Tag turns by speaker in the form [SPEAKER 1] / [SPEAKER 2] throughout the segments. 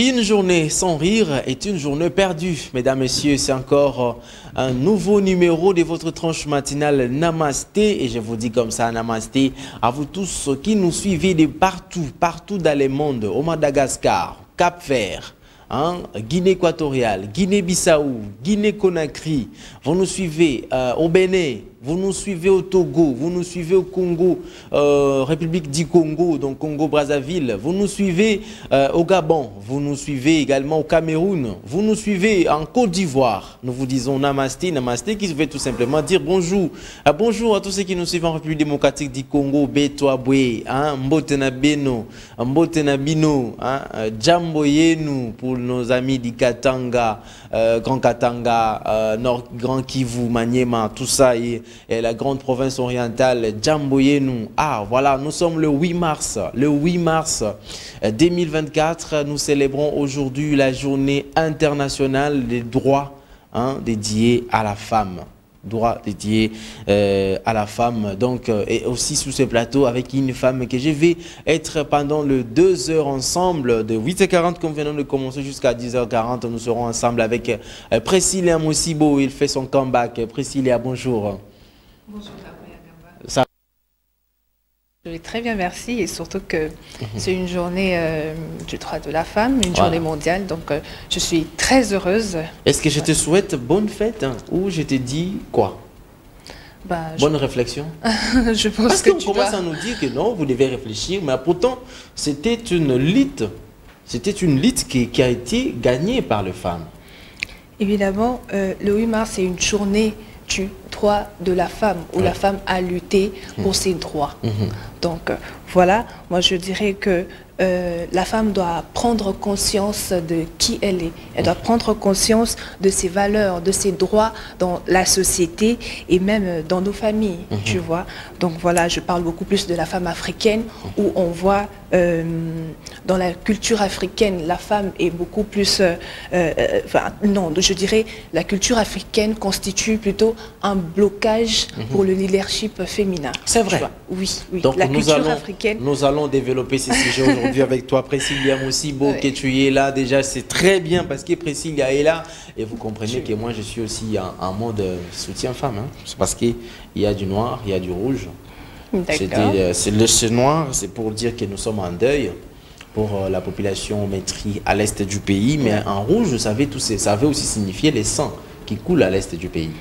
[SPEAKER 1] Une journée sans rire est une journée perdue. Mesdames, Messieurs, c'est encore un nouveau numéro de votre tranche matinale Namasté. Et je vous dis comme ça, Namasté, à vous tous qui nous suivez de partout, partout dans le monde, au Madagascar, Cap-Vert, Guinée équatoriale, Guinée-Bissau, Guinée-Conakry. Vous nous suivez au Bénin. Vous nous suivez au Togo, vous nous suivez au Congo, République du Congo, donc Congo-Brazzaville. Vous nous suivez au Gabon, vous nous suivez également au Cameroun, vous nous suivez en Côte d'Ivoire. Nous vous disons Namasté, Namasté, qui veut tout simplement dire bonjour. Bonjour à tous ceux qui nous suivent en République démocratique du Congo, Betouaboué, Mbotena Beno, Mbotena Bino, Djamboyenu pour nos amis du Katanga, Grand Katanga, Nord Grand Kivu, Maniema, tout ça et la grande province orientale, Djamboyenu. Ah, voilà, nous sommes le 8 mars. Le 8 mars 2024, nous célébrons aujourd'hui la journée internationale des droits dédiés à la femme. Droit dédié à la femme, donc et aussi sur ce plateau avec une femme que je vais être pendant le 2 heures ensemble de 8h40 comme venons de commencer jusqu'à 10h40. Nous serons ensemble avec Priscilla Mosibo. Il fait son comeback. Priscilla, bonjour.
[SPEAKER 2] Bonjour. Ça... Je vais très bien, merci, et surtout que c'est une journée du droit de la femme, une journée mondiale, donc je suis très heureuse.
[SPEAKER 1] Est-ce que je te souhaite bonne fête ou je te dis quoi? Bonne réflexion.
[SPEAKER 2] Je pense
[SPEAKER 1] parce qu'on commence à nous dire que non, vous devez réfléchir, mais pourtant c'était une lutte qui a été gagnée par les femmes.
[SPEAKER 2] Évidemment, le 8 mars c'est une journée du droit de la femme, où la femme a lutté pour ses droits. Donc voilà, moi je dirais que la femme doit prendre conscience de qui elle est. Elle doit prendre conscience de ses valeurs, de ses droits dans la société et même dans nos familles, tu vois. Donc voilà, je parle beaucoup plus de la femme africaine où on voit dans la culture africaine, la femme est beaucoup plus... non, je dirais la culture africaine constitue plutôt un blocage pour le leadership féminin.
[SPEAKER 1] C'est vrai.
[SPEAKER 2] Oui, oui.
[SPEAKER 1] Donc
[SPEAKER 2] la culture africaine...
[SPEAKER 1] Nous allons développer ce sujet aujourd'hui avec toi, Priscilla Mosibo, que tu es là. Déjà, c'est très bien parce que Priscilla est là. Et vous comprenez que moi, je suis aussi en mode soutien femme. C'est parce qu'il y a du noir, il y a du rouge. Ce noir, c'est pour dire que nous sommes en deuil pour la population maîtrise à l'est du pays. Mais en rouge, ça veut aussi signifier les sangs qui coulent à l'est du pays.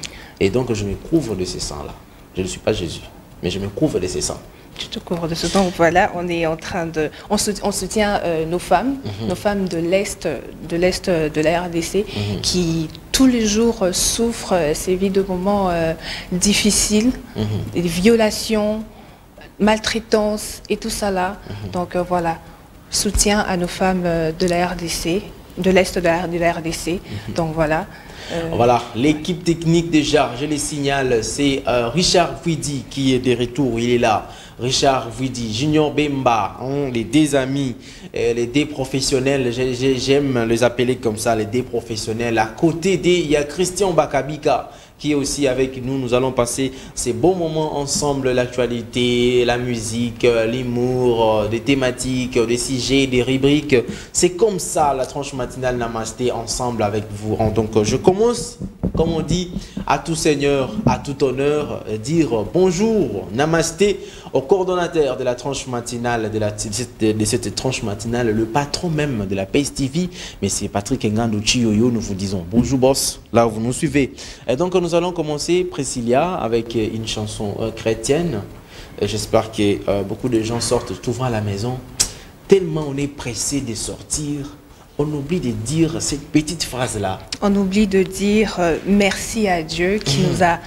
[SPEAKER 1] Et donc, je me couvre de ces sangs-là. Je ne suis pas Jésus, mais je me couvre de ces sangs.
[SPEAKER 2] Tu te couvres de ce temps. Voilà, on est en train de... On soutient nos femmes de l'Est de la RDC, qui tous les jours souffrent ces vies de moments difficiles, des violations, maltraitance et tout ça là. Donc voilà, soutien à nos femmes de la RDC, de l'Est de la RDC. Donc voilà.
[SPEAKER 1] Voilà, l'équipe technique déjà, je les signale, c'est Richard Fouidi qui est de retour, il est là. Richard Fouidi, Junior Bemba, les deux amis, les deux professionnels, j'aime les appeler comme ça, les deux professionnels. À côté il y a Christian Bakabika qui est aussi avec nous. Nous allons passer ces bons moments ensemble, l'actualité, la musique, l'humour, des thématiques, des sujets, des rubriques. C'est comme ça la tranche matinale Namasté ensemble avec vous. Donc je commence, comme on dit, à tout seigneur, à tout honneur, dire bonjour, Namasté au coordonnateur de la tranche matinale, de cette tranche matinale, le patron même de la PACE TV, mais c'est Patrick Ngandou Chioyo. Nous vous disons bonjour boss, là où vous nous suivez. Et donc nous allons commencer, Priscilla, avec une chanson chrétienne. J'espère que beaucoup de gens sortent souvent à la maison. Tellement on est pressé de sortir, on oublie de dire cette petite phrase-là. On
[SPEAKER 2] oublie de dire merci à Dieu qui nous a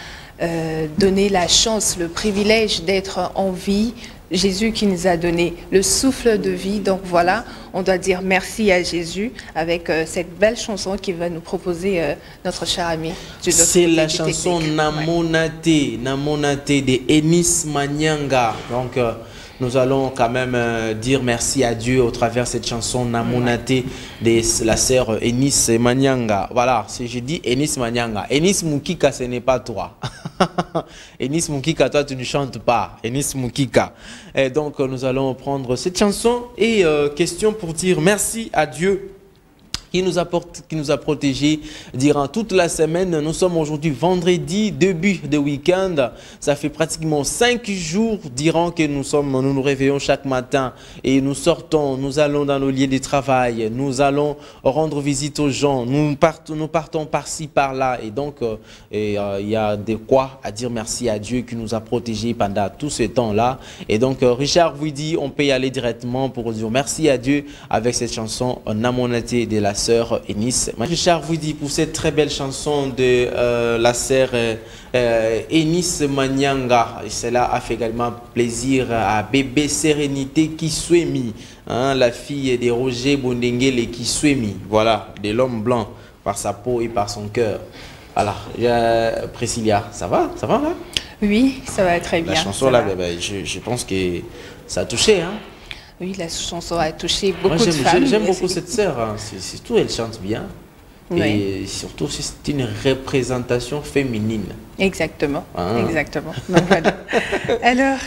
[SPEAKER 2] donné la chance, le privilège d'être en vie. Jésus qui nous a donné le souffle de vie. Donc voilà, on doit dire merci à Jésus avec cette belle chanson qui va nous proposer notre cher ami.
[SPEAKER 1] C'est la chanson Namonate, Namonate de Enis Manyanga. Donc nous allons quand même dire merci à Dieu au travers de cette chanson Namonate de la sœur Enis Manyanga. Voilà, si je dis Enis Manyanga, Enis Mukika, ce n'est pas toi. Enis Mukika, toi tu ne chantes pas. Enis Mukika. Et donc nous allons prendre cette chanson et question pour dire merci à Dieu qui nous a protégés durant toute la semaine. Nous sommes aujourd'hui vendredi, début de week-end. Ça fait pratiquement 5 jours durant que nous nous réveillons chaque matin et nous sortons, nous allons dans nos lieux de travail, nous allons rendre visite aux gens, nous partons par-ci, par-là. Et donc, il y a de quoi à dire merci à Dieu qui nous a protégés pendant tout ce temps-là. Et donc, Richard vous dit, on peut y aller directement pour dire merci à Dieu avec cette chanson « Namonaté » de la sœur Eunice. Richard vous dit pour cette très belle chanson de la sœur Eunice Manyanga. Cela a fait également plaisir à bébé Sérénité Kiswemi, hein, la fille de Roger Bondengele Kiswemi. Voilà, de l'homme blanc par sa peau et par son cœur. Alors, Priscilla, ça va là?
[SPEAKER 2] Oui, ça va très bien.
[SPEAKER 1] La chanson là, je pense que ça a touché, hein?
[SPEAKER 2] Oui, la chanson a touché beaucoup de femmes.
[SPEAKER 1] J'aime beaucoup cette sœur, hein. Surtout elle chante bien. Oui. Et surtout, c'est une représentation féminine.
[SPEAKER 2] Exactement, exactement. Donc, voilà. Alors...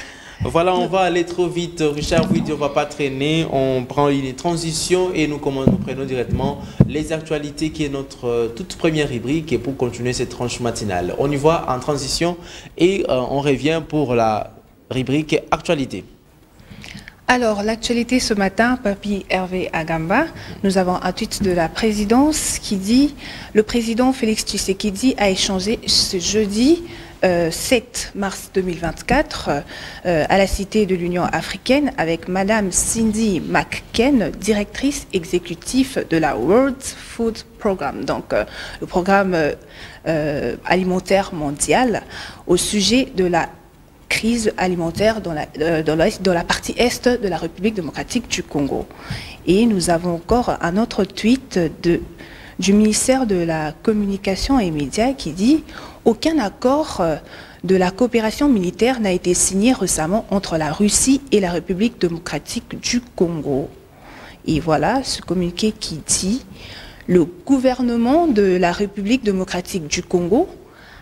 [SPEAKER 1] Voilà, on va aller trop vite. Richard, oui, on ne va pas traîner. On prend une transition et nous prenons directement les actualités qui est notre toute première rubrique et pour continuer cette tranche matinale. On y va en transition et on revient pour la rubrique actualité.
[SPEAKER 2] Alors, l'actualité ce matin, Papi Hervé Agamba, nous avons un tweet de la présidence qui dit « Le président Félix Tshisekedi a échangé ce jeudi 7 mars 2024 à la Cité de l'Union africaine avec Madame Cindy McCain, directrice exécutive de la World Food Programme, donc le programme alimentaire mondial, au sujet de la crise alimentaire dans la partie est de la République démocratique du Congo. Et nous avons encore un autre tweet du ministère de la Communication et Médias qui dit « Aucun accord de la coopération militaire n'a été signé récemment entre la Russie et la République démocratique du Congo. » Et voilà ce communiqué qui dit « Le gouvernement de la République démocratique du Congo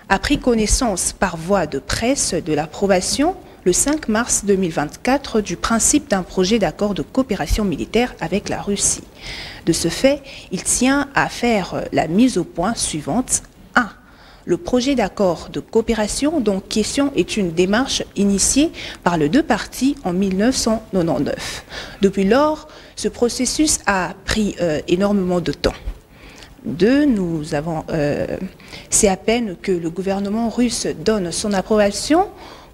[SPEAKER 2] a pris connaissance par voie de presse de l'approbation le 5 mars 2024 du principe d'un projet d'accord de coopération militaire avec la Russie. De ce fait, il tient à faire la mise au point suivante. 1. Le projet d'accord de coopération dont question est une démarche initiée par les deux parties en 1999. Depuis lors, ce processus a pris énormément de temps. 2. C'est à peine que le gouvernement russe donne son approbation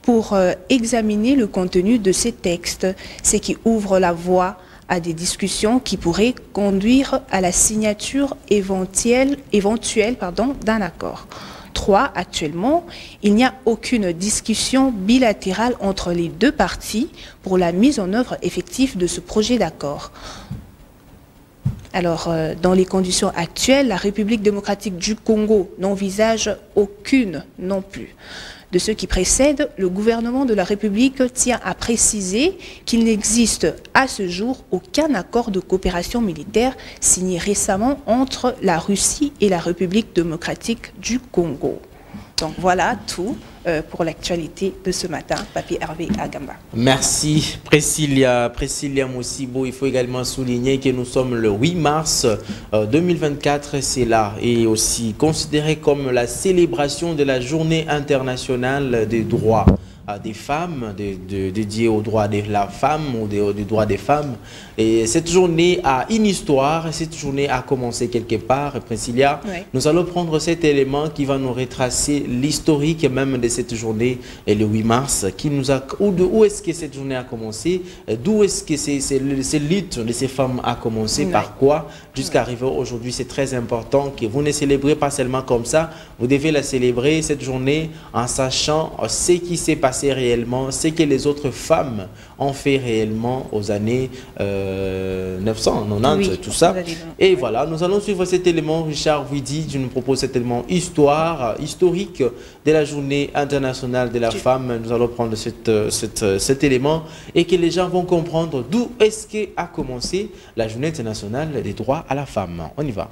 [SPEAKER 2] pour examiner le contenu de ces textes, ce qui ouvre la voie à des discussions qui pourraient conduire à la signature éventuelle d'un accord. 3. Actuellement, il n'y a aucune discussion bilatérale entre les deux parties pour la mise en œuvre effective de ce projet d'accord. Alors, dans les conditions actuelles, la République démocratique du Congo n'envisage aucune non plus. De ce qui précède, le gouvernement de la République tient à préciser qu'il n'existe à ce jour aucun accord de coopération militaire signé récemment entre la Russie et la République démocratique du Congo. Donc voilà tout pour l'actualité de ce matin, Papi Hervé Agamba.
[SPEAKER 1] Merci Priscilla Moussibo. Il faut également souligner que nous sommes le 8 mars 2024, c'est là, et aussi considéré comme la célébration de la journée internationale des droits des femmes, dédiée aux droits de la femme ou des droits des femmes. Et cette journée a une histoire, cette journée a commencé quelque part. Priscilla, oui. Nous allons prendre cet élément qui va nous retracer l'historique même de cette journée, et le 8 mars, qui nous a, où est-ce que cette journée a commencé, d'où est-ce que ces luttes de ces femmes a commencé, oui. Par quoi, jusqu'à arriver aujourd'hui. C'est très important que vous ne célébrez pas seulement comme ça, vous devez la célébrer, cette journée, en sachant ce qui s'est passé réellement, ce que les autres femmes ont fait réellement aux années 990, oui, tout ça. Et voilà, nous allons suivre cet élément. Richard Widi, je nous propose cet élément historique de la journée internationale de la femme. Nous allons prendre cet élément et que les gens vont comprendre d'où est-ce qu'a commencé la journée internationale des droits à la femme. On y va.